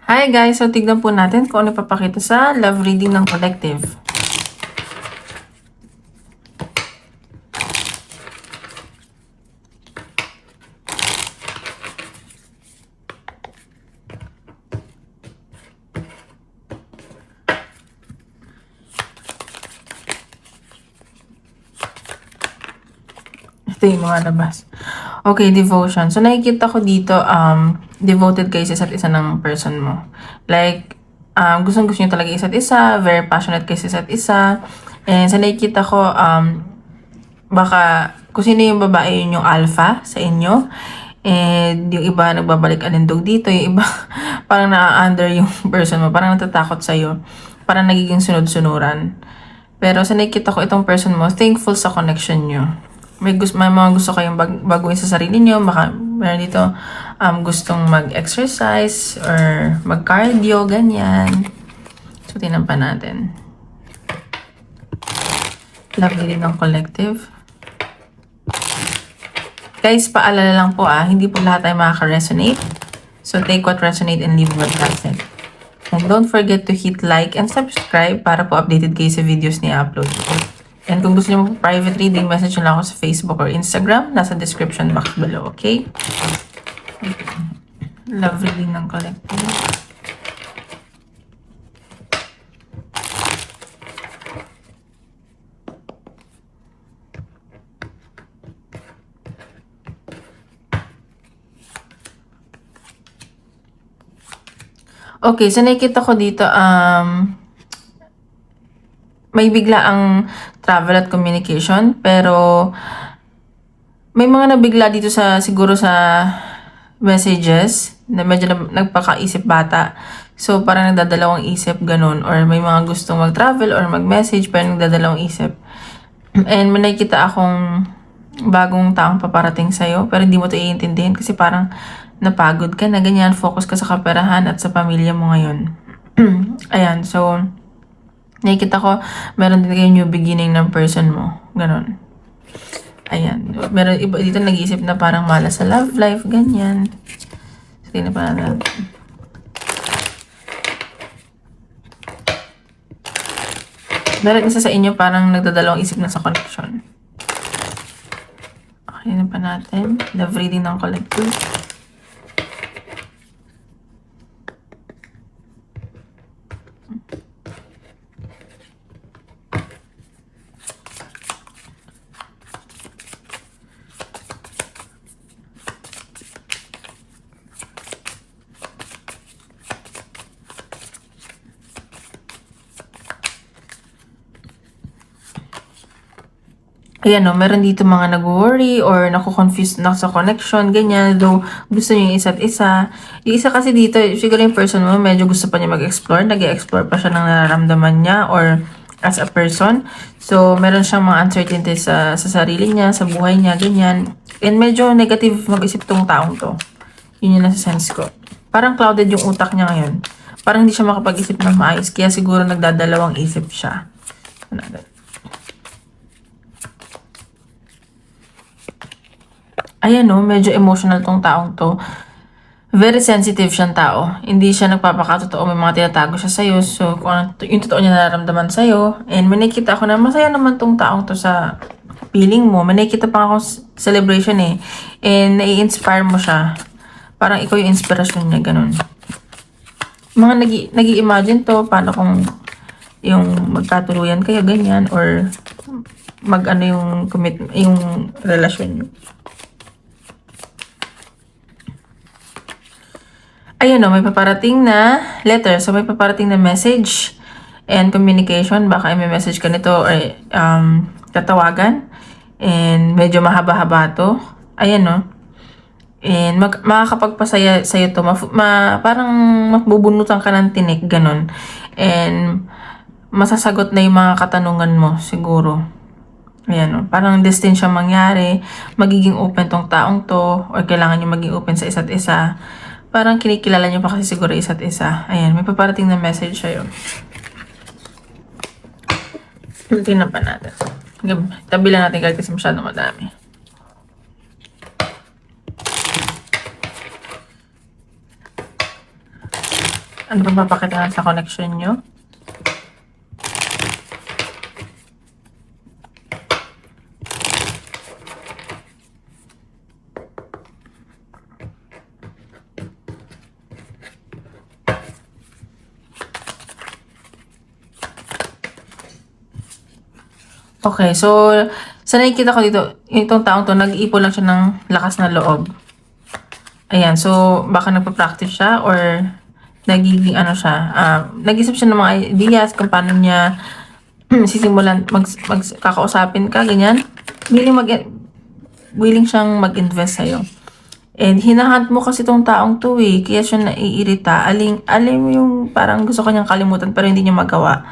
Hi guys! So tignan po natin kung ano papakita sa love reading ng collective. Ito yung lumalabas. Okay, devotion. So nakikita ko dito, devoted kayo sa isa't isa ng person mo. Like, gustong-gusto nyo talaga isa't isa, very passionate kayo sa isa't isa. And sa nakikita ko, baka kung sino yung babae yun yung alpha sa inyo. And yung iba nagbabalik alindog dito, yung iba parang na-under yung person mo, parang natatakot sa'yo, parang nagiging sunod-sunuran. Pero sa nakikita ko itong person mo, thankful sa connection nyo. May mga gusto kayong baguhin sa sarili nyo, baka meron dito gustong mag-exercise or mag-cardio, ganyan. So, tinan pa natin. Lovely din ng collective. Guys, paalala lang po hindi po lahat ay makaka-resonate. So, take what resonate and leave what doesn't. And don't forget to hit like and subscribe para po updated kayo sa videos ni upload. And kung gusto niyo po private reading, message nyo lang ako sa Facebook or Instagram. Nasa description box below, okay? Love reading ng collective. Okay, so nakikita ko dito, may bigla ang travel at communication, pero may mga nabigla dito siguro sa messages na medyo nagpakaisip bata. So, parang nagdadalawang isip, ganun. Or may mga gustong mag-travel or mag-message, pero nagdadalawang isip. And may nakikita akong bagong taong paparating sa'yo, pero hindi mo ito iintindihin kasi parang napagod ka na, ganyan. Focus ka sa kaperahan at sa pamilya mo ngayon. Ayan, so nakikita ko, meron din kayo new beginning ng person mo. Ganon. Ayan. Meron iba dito nag-iisip na parang malas sa love life, ganyan. Sige na pa natin. Meron isa sa inyo parang nagdadalawang isip na sa connection. Okay na pa natin. Love reading ng collective. Ayan no, meron dito mga nag-worry or naku-confuse na sa connection, ganyan. Though, gusto niyo yung isa't isa. Yung isa kasi dito, siguro yung person mo, medyo gusto pa niya mag-explore. Nag-explore pa siya ng nararamdaman niya or as a person. So, meron siyang mga uncertainty sa sarili niya, sa buhay niya, ganyan. And medyo negative mag-isip tong taong to. Yun yung nasa sense ko. Parang clouded yung utak niya ngayon. Parang hindi siya makapag-isip ng maayos. Kaya siguro nagdadalawang isip siya. Ayan no, medyo emotional tong taong to. Very sensitive siyang tao. Hindi siya nagpapakatotoo. May mga tinatago siya sa'yo. So, kung ano yung totoo niya nararamdaman sa'yo. And may nakikita ako na masaya naman tong taong to sa feeling mo. May nakikita pa ako celebration eh. And nai-inspire mo siya. Parang ikaw yung inspirasyon niya, ganun. Mga nag-i-imagine to, paano kung yung magkatuluyan kayo, ganyan. Or mag-ano yung yung relasyon niyo. Ayun no, may paparating na letter. So, may paparating na message and communication. Baka may message ka nito or tatawagan. And medyo mahaba-haba to. Ayan no. And makakapagpasaya sa'yo to. Parang mabubunutan ka ng tinik, ganun. And masasagot na yung mga katanungan mo, siguro. Ayan no. Parang destined siya mangyari. Magiging open tong taong to. Or kailangan nyo maging open sa isa't isa. Parang kinikilala nyo pa kasi siguro isa't isa. Ayan, may paparating na message sa'yo. Tingnan pa natin. Tabi lang natin kasi masyado madami. Ano ba mapakita sa connection nyo? Okay, so sa nakikita ko dito, itong taong to, nag-iipon lang siya ng lakas na loob. Ayan, so baka nagpa-practice siya or nagiging ano siya, nag-isip siya ng mga ideas kung paano niya sisimulan, kakausapin ka, ganyan. Willing siyang mag-invest sa'yo. And hinahunt mo kasi tong taong to eh, kaya siya naiirita. Alim yung parang gusto kanyang kalimutan pero hindi niya magawa.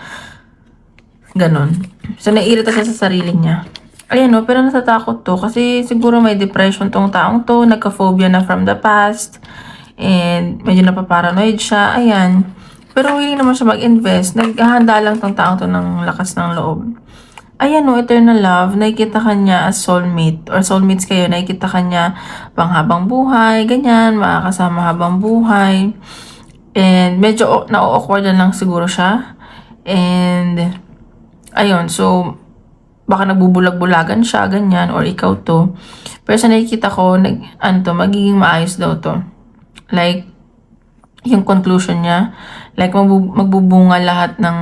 Ganon. So, naiirita siya sa sarili niya. Ayan no, pero natatakot to kasi siguro may depression tong taong to, nagka-phobia na from the past, and medyo napaparanoid siya, ayan. Pero willing naman siya mag-invest, naghahanda lang tong taong to ng lakas ng loob. Ayan no, eternal love, nakikita ka niya as soulmate, or soulmates kayo, nakikita ka niya panghabang buhay, ganyan, makakasama habang buhay. And medyo na-awkward lang siguro siya. And ayun, so baka nagbubulag-bulagan siya, ganyan, or ikaw to. Pero sa nakikita ko, magiging maayos daw to. Like, yung conclusion niya, like, magbubunga lahat ng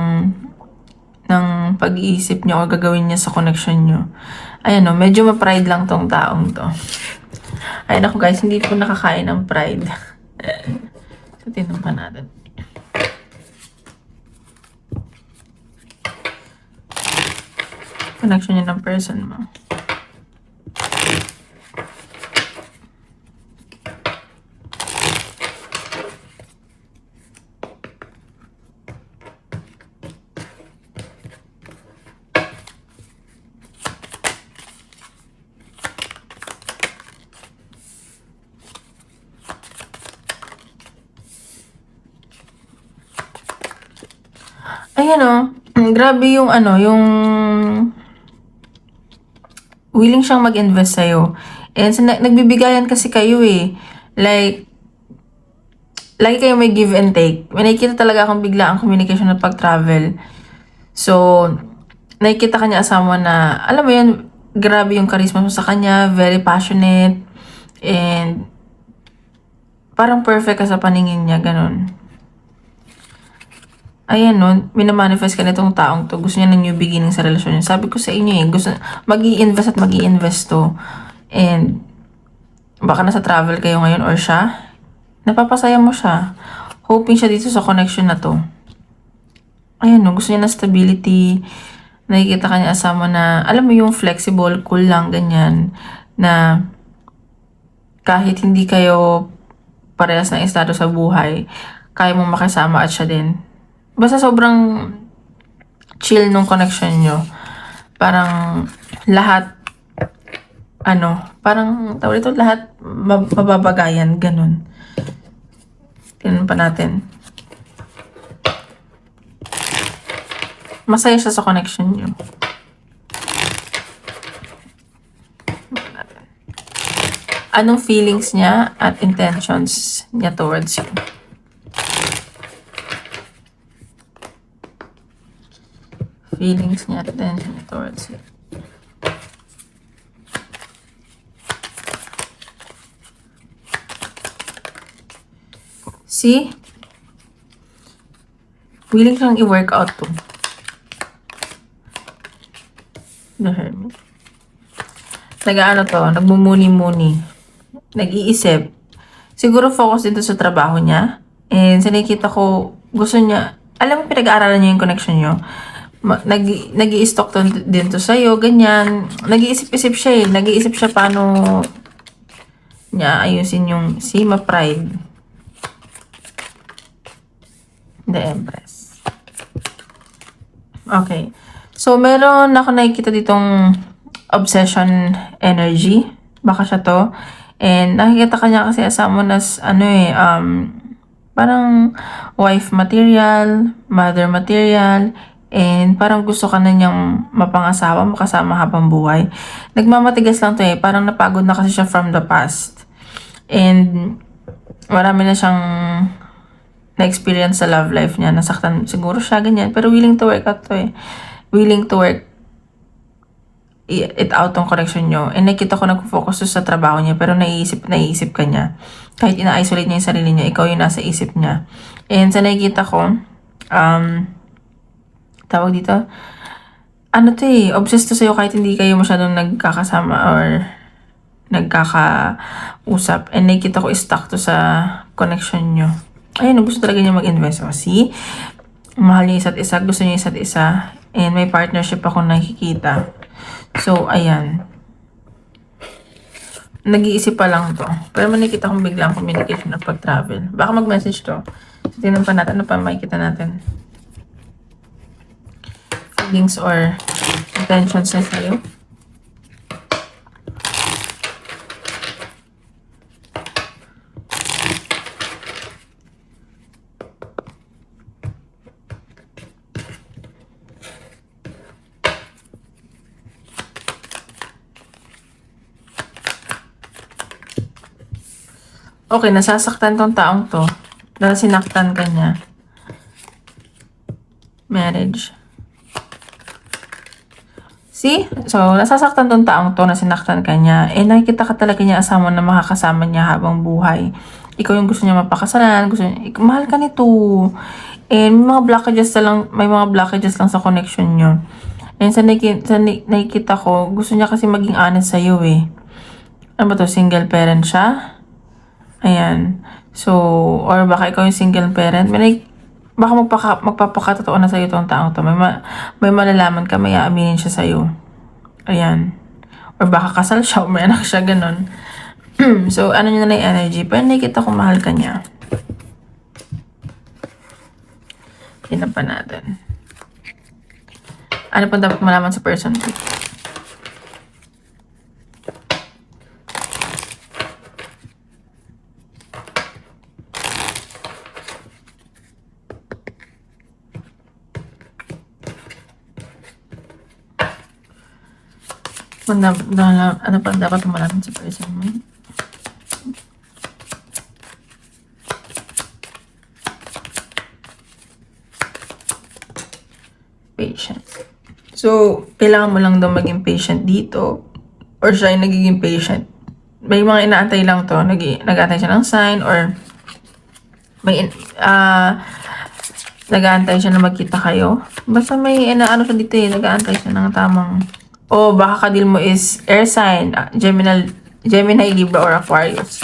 pag-iisip niya o gagawin niya sa connection niyo. Ayan o, medyo ma-pride lang tong taong to. Ayun ako guys, hindi po nakakain ng pride. So, tinumpa natin. Connection niya ng person mo. Ayan o, grabe yung yung willing siyang mag-invest sa'yo. And nagbibigayan kasi kayo eh. Like, lagi kayo may give and take. May nakikita talaga akong bigla ang communication na pag-travel. So, nakikita kanya asama na, alam mo yun, grabe yung charisma mo sa kanya, very passionate, and parang perfect ka sa paningin niya, ganun. Ayan no, minamanifest ka nitong taong to. Gusto niya ng new beginning sa relasyon niya. Sabi ko sa inyo eh, gusto, mag-i-invest at mag-i-invest to. And, baka nasa travel kayo ngayon or siya, napapasaya mo siya. Hoping siya dito sa connection na to. Ayan no, gusto niya ng stability. Nakikita ka niya asama na, alam mo yung flexible, cool lang, ganyan. Na, kahit hindi kayo parehas ng estado sa buhay, kaya mong makasama at siya din. Basta sobrang chill nung connection nyo. Parang lahat, parang tawag ito, lahat mababagayan, ganun. Tingnan pa natin. Masaya siya sa connection nyo. Anong feelings niya at intentions niya towards you? Feelings niya at intention niya towards you. See? Willing siyang i-work out to. The Hermit. Nag-ano to, nagmumuni-muni. Nag-iisip. Siguro focus dito sa trabaho niya. And sa nakikita ko, gusto niya, alam mo pinag-aaralan niya yung connection niyo. Nag-i-stock din to sa'yo, ganyan. Nag-iisip-isip siya eh. Nag-iisip siya paano niya ayusin yung Sima Pride. The Empress. Okay. So, meron ako nakikita ditong obsession energy. Baka siya to. And nakikita ka niya kasi asama na parang wife material, mother material, and parang gusto ka na niyang mapangasawa, makasama habang buhay. Nagmamatigas lang to eh. Parang napagod na kasi siya from the past. And marami na siyang na-experience sa love life niya. Nasaktan siguro siya, ganyan. Pero willing to work out to eh. Willing to work it out tong connection nyo. And nakita ko nag-focus sa trabaho niya, pero naiisip ka niya. Kahit ina-isolate niya yung sarili niya, ikaw yung nasa isip niya. And sa nakikita ko, tawag dito, obsessed to sa'yo kahit hindi kayo masyadong nagkakasama or nagkakausap. And nakikita ko stuck to sa connection nyo. Ayun, gusto talaga niya mag-invest. O, see? Mahal niya isa't isa, gusto niya isa't isa. And may partnership ako nakikita. So, ayan. Nag-iisip pa lang to. Pero makikita kong biglang communication at pag-travel. Baka mag-message to. Tingnan pa natin. Ano pa makikita natin? Feelings or intentions na sa'yo. Okay, nasasaktan tong taong to. Dahil sinaktan ka niya. Marriage. See? So, nasasaktan tong taong to na sinaktan ka niya. Eh, nakikita ka talaga niya asawa na makakasama niya habang buhay. Ikaw yung gusto niya mapakasalan. Gusto niya, mahal ka nito. And may mga blockages lang sa connection niyo. And sa nakikita ko, gusto niya kasi maging honest sa'yo eh. Ano ba to? Single parent siya? Ayan. So, or baka ikaw yung single parent. Baka magpapakatotoo na sa'yo itong taong to. May malalaman ka, may aaminin siya sa'yo. Ayan. Or baka kasal siya, o may anak siya, ganun. So, ano nyo na yung energy. Pero nakikita ko mahal ka niya. Tingnan pa natin. Ano pa dapat malaman sa person? Ano pa dapat malaman sa person mo? Patience. So, kailangan mo lang daw maging patient dito or siya yung nagiging patient. May mga inaantay lang to. Nag-aantay siya ng sign or nag-aantay siya na magkita kayo. Basta may ano siya dito eh. Nag-aantay siya ng tamang... O baka kadil mo is air sign, Gemini, Libra, or Aquarius.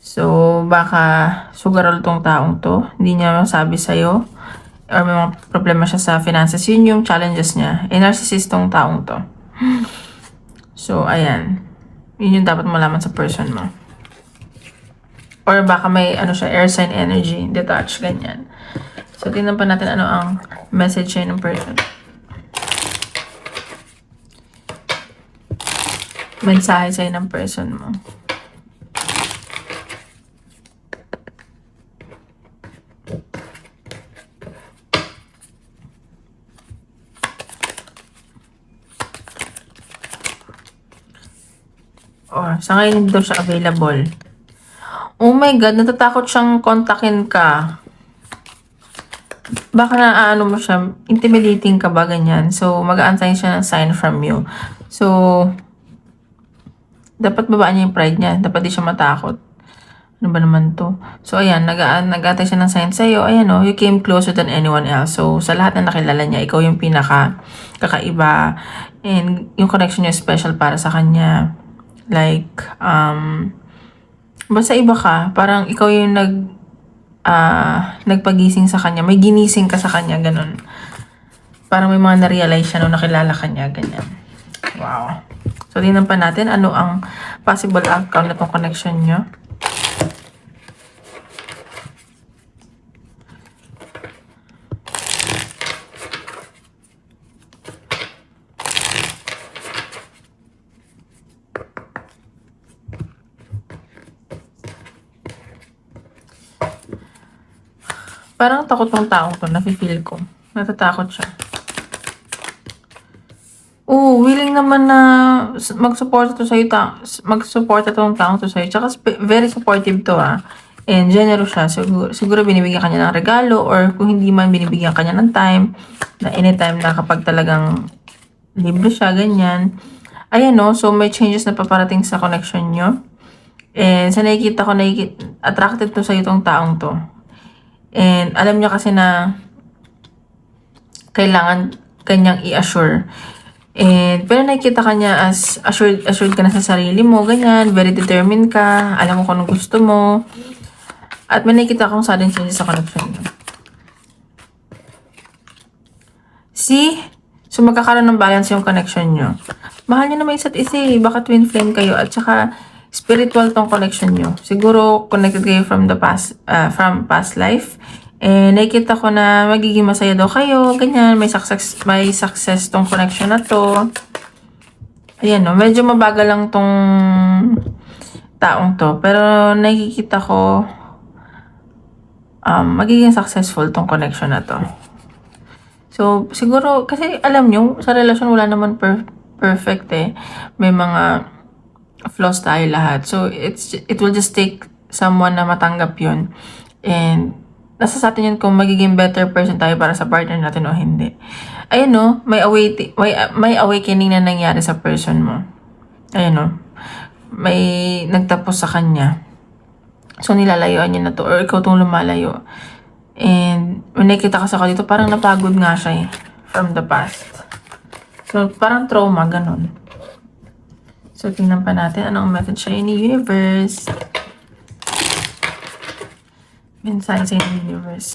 So, baka sugarol tong taong to. Hindi niya masabi sa'yo. Or may mga problema siya sa finances. Yun yung challenges niya. Narcissist tong taong to. So, ayan. Yun yung dapat malaman sa person mo. Or baka may air sign energy, detached, ganyan. So, tingnan pa natin ano ang message ng person. Mensahe sa'yo ng person mo. Or, sa ngayon hindi daw siya available. Oh my God, natatakot siyang kontakin ka. Baka na mo siya, intimidating ka ba ganyan. So, mag-aantay siya ng sign from you. So, dapat babaan niya yung pride niya. Dapat di siya matakot. Ano ba naman to? So, ayan, nag-aantay siya ng sign sa'yo. Ayan o, you came closer than anyone else. So, sa lahat na nakilala niya, ikaw yung kakaiba. And yung connection niya special para sa kanya. Like, basta iba ka. Parang ikaw yung nagpagising sa kanya. May ginising ka sa kanya, ganun. Parang may mga na-realize siya nung nakilala ka niya, ganyan. Wow. So, tingnan pa natin ano ang possible outcome na itong connection nyo. Parang takot ng taong to, nafe-feel ko. Natatakot siya. Willing willing naman na mag-support to sa'yo, mag-support itong taong to sa'yo. Tsaka very supportive to And generous siya. Siguro binibigyan kanya ng regalo or kung hindi man binibigyan kanya ng time na anytime na kapag talagang libre siya, ganyan. Ayan no, so may changes na paparating sa connection nyo. And sa nakikita ko, attracted to sa itong taong to. And alam niya kasi na kailangan kanyang i-assure. And pero nakikita kanya as assured ka na sa sarili mo, ganyan, very determined ka, alam mo kung anong gusto mo. At may nakikita akong sudden changes sa connection nyo. See? So magkakaroon ng balance yung connection nyo. Mahal nyo naman isa't isa baka twin flame kayo at saka spiritual tong connection nyo. Siguro connected kayo from the past, from past life. And nakikita ko na magiging masaya daw kayo, ganyan, may success tong connection na to. Ayan no, medyo mabagal lang tong taong to. Pero nakikita ko magiging successful tong connection na to. So, siguro, kasi alam nyo, sa relasyon wala naman perfect May mga flaws tayo lahat. So, it will just take someone na matanggap yun. And, nasa sa atin yun kung magiging better person tayo para sa partner natin o hindi. Ayun no, may awakening na nangyari sa person mo. Ayun no, may nagtapos sa kanya. So, nilalayuan niya na to or ikaw itong lumalayo. And, when nakita kasi ako dito, parang napagod nga siya from the past. So, parang trauma, ganun. So, tingnan pa natin anong message siya ni universe. Mensahe sa universe.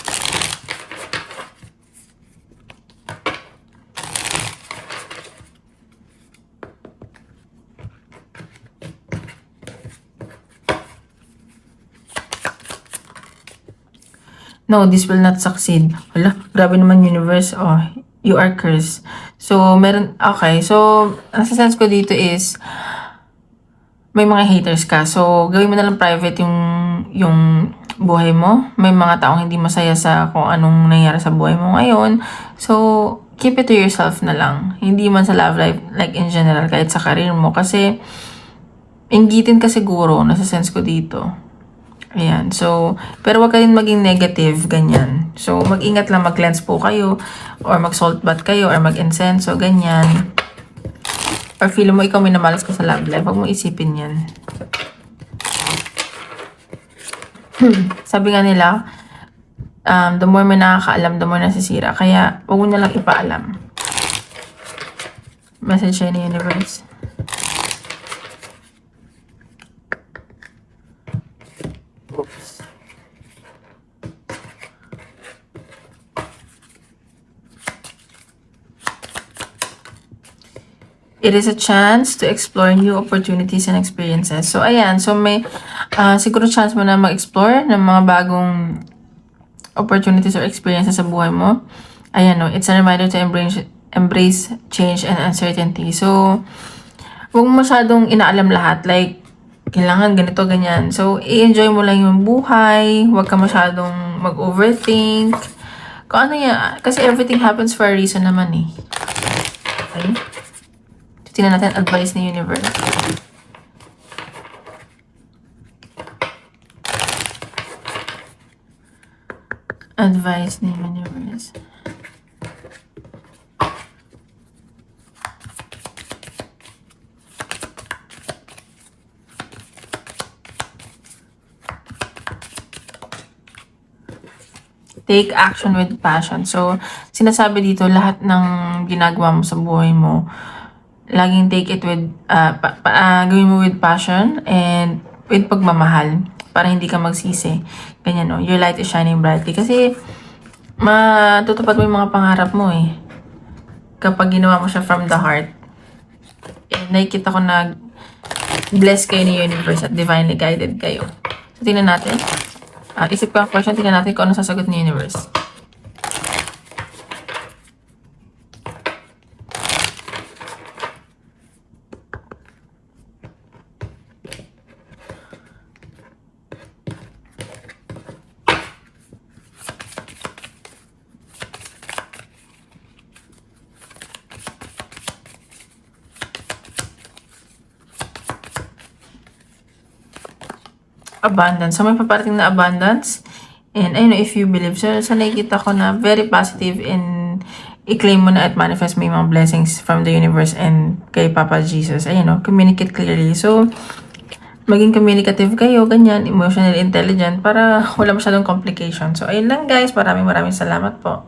No, this will not succeed. Hala, grabe naman universe. Oh, you are cursed. So, okay. So, nasa sense ko dito is, may mga haters ka. So, gawin mo na lang private yung buhay mo. May mga taong hindi masaya sa kung anong nangyari sa buhay mo ngayon. So, keep it to yourself na lang. Hindi man sa love life, like in general, kahit sa career mo. Kasi, inggitin ka siguro, nasa sense ko dito. Ayan. So, pero wag ka din maging negative, ganyan. So, mag-ingat lang, mag-cleanse po kayo, or mag-salt bath kayo, or mag-incense, so ganyan. Or feel mo ikaw minamalas ka sa love life, wag mo isipin yan. Sabi nga nila, the more may nakakaalam, the more nasisira. Kaya, wag mo na lang ipaalam. Message siya ni universe. Oops. It is a chance to explore new opportunities and experiences. So, ayan. So, may siguro chance mo na mag-explore ng mga bagong opportunities or experiences sa buhay mo. Ayan, no. It's a reminder to embrace change and uncertainty. So, huwag mo masyadong inaalam lahat. Like, kailangan ganito, ganyan. So, i-enjoy mo lang yung buhay. Huwag ka masyadong mag-overthink. Kung ano yan. Kasi everything happens for a reason naman Okay? Tingnan natin advice ni universe. Advice ni universe. Take action with passion. So, sinasabi dito, lahat ng ginagawa mo sa buhay mo, laging take it with, gawin mo with passion and with pagmamahal para hindi ka magsisi. Ganyan, no? Your light is shining brightly. Kasi, matutupad mo yung mga pangarap mo kapag ginawa mo siya from the heart. And nakikita ko na blessed kayo ni universe at divinely guided kayo. So, tingnan natin. Isip ko ang question, tingnan natin kung ano sasagot ni universe. abundance. So, may paparating na abundance. And I know if you believe. So, nakikita ko na very positive and i-claim mo na at manifest mo yung mga blessings from the universe and kay Papa Jesus. Ayun, no? Communicate clearly. So, maging communicative kayo, ganyan, emotionally intelligent, para wala masyadong complication. So, ayun lang guys. Maraming salamat po.